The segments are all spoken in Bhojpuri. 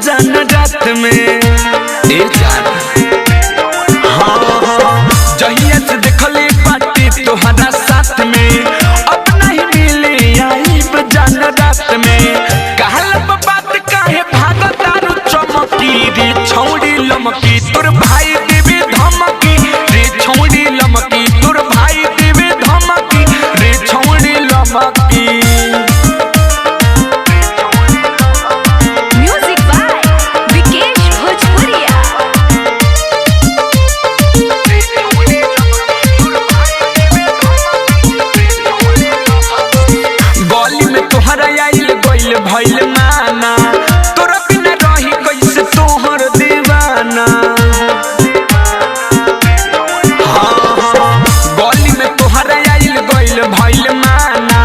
जान रात में ए जान हाँ जहिया से देखले पार्टी तोहरा साथ में अब नहीं मिले आई जान रात में कहल बात काहे भागत तारू चमकी रे छौड़ी लमकी तोर भाई देवे धमकी रे छौड़ी लमकी तोर भाई देवे धमकी रे छौड़ी लमकी। भइल माना तोरा बिना रही कैसे तोहर दीवाना हाँ गली में तोहरा आइल गइल भइल माना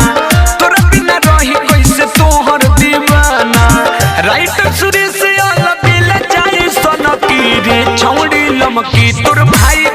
तोरा बिना रही कैसे तोहर दीवाना राइटर सुरेश अलग बेला जाए सनकी रे छौड़ी लमकी तोर भाई